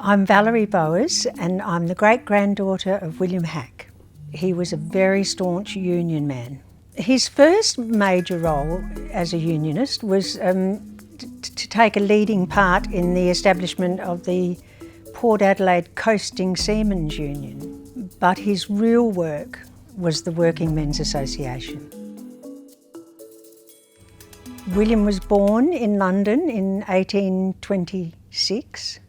I'm Valerie Bowers and I'm the great-granddaughter of William Hack. He was a very staunch union man. His first major role as a unionist was to take a leading part in the establishment of the Port Adelaide Coasting Seamen's Union, but his real work was the Working Men's Association. William was born in London in 1826,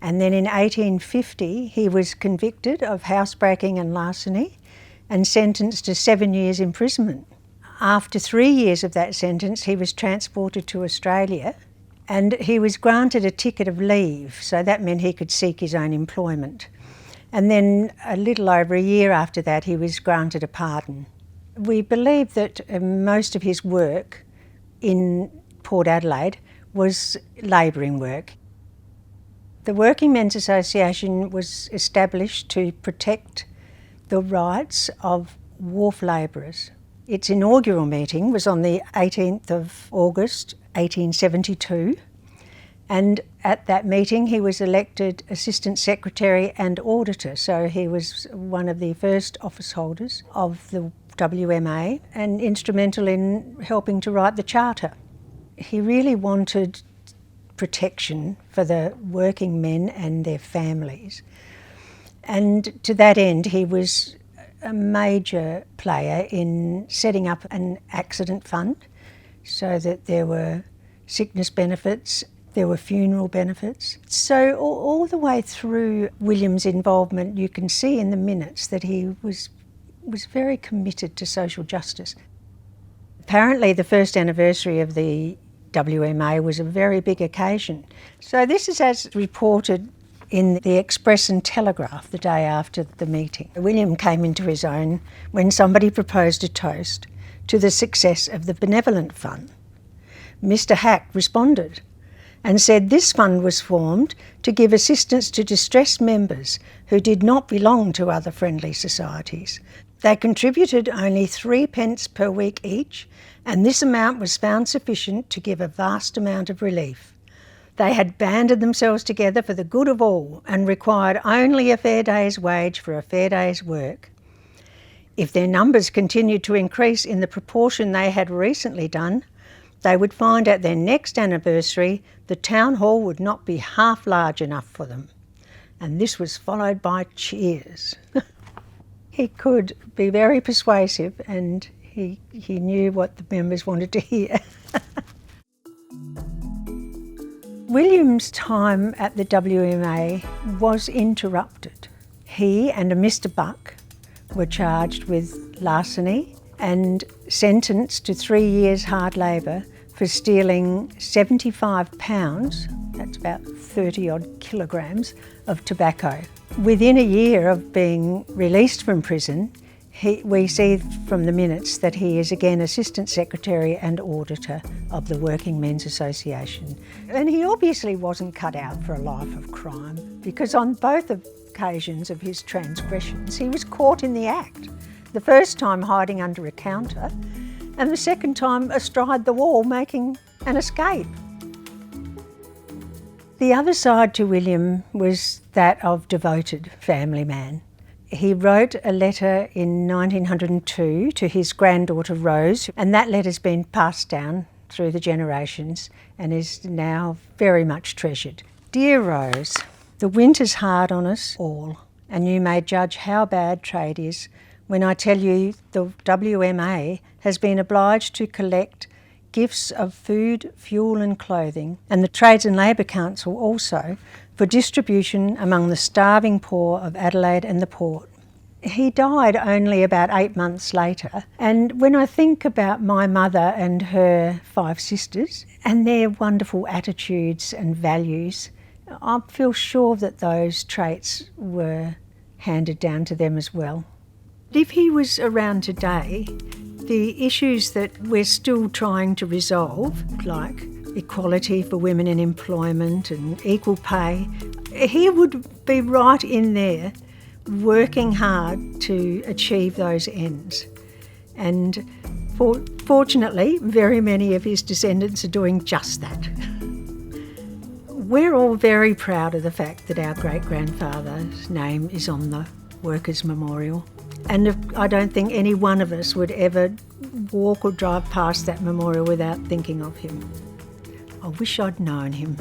and then in 1850 he was convicted of housebreaking and larceny and sentenced to 7 years imprisonment. After 3 years of that sentence, he was transported to Australia and he was granted a ticket of leave, so that meant he could seek his own employment. And then a little over a year after that, he was granted a pardon. We believe that most of his work in Port Adelaide was labouring work. The Working Men's Association was established to protect the rights of wharf labourers. Its inaugural meeting was on the 18th of August 1872, and at that meeting he was elected Assistant Secretary and Auditor, so he was one of the first office holders of the WMA and instrumental in helping to write the Charter. He really wanted protection for the working men and their families, and to that end he was a major player in setting up an accident fund so that there were sickness benefits, there were funeral benefits. So all the way through William's involvement, you can see in the minutes that he was very committed to social justice. Apparently the first anniversary of the WMA was a very big occasion. So this is as reported in the Express and Telegraph the day after the meeting. William came into his own when somebody proposed a toast to the success of the Benevolent Fund. Mr. Hack responded and said this fund was formed to give assistance to distressed members who did not belong to other friendly societies. They contributed only 3p per week each, and this amount was found sufficient to give a vast amount of relief. They had banded themselves together for the good of all and required only a fair day's wage for a fair day's work. If their numbers continued to increase in the proportion they had recently done, they would find at their next anniversary the town hall would not be half large enough for them. And this was followed by cheers. He could be very persuasive and he knew what the members wanted to hear. William's time at the WMA was interrupted. He and a Mr. Buck were charged with larceny and sentenced to 3 years hard labour for stealing 75 pounds, that's about 30 odd kilograms, of tobacco. Within a year of being released from prison, we see from the minutes that he is again Assistant Secretary and Auditor of the Working Men's Association. And he obviously wasn't cut out for a life of crime, because on both occasions of his transgressions he was caught in the act. The first time hiding under a counter, and the second time astride the wall making an escape. The other side to William was that of devoted family man. He wrote a letter in 1902 to his granddaughter Rose, and that letter's been passed down through the generations and is now very much treasured. Dear Rose, the winter's hard on us all, and you may judge how bad trade is when I tell you the WMA has been obliged to collect gifts of food, fuel and clothing, and the Trades and Labour Council also, for distribution among the starving poor of Adelaide and the Port. He died only about 8 months later, and when I think about my mother and her 5 sisters and their wonderful attitudes and values, I feel sure that those traits were handed down to them as well. If he was around today, the issues that we're still trying to resolve, like equality for women in employment and equal pay, he would be right in there working hard to achieve those ends. And fortunately, very many of his descendants are doing just that. We're all very proud of the fact that our great-grandfather's name is on the Workers' Memorial. And I don't think any one of us would ever walk or drive past that memorial without thinking of him. I wish I'd known him.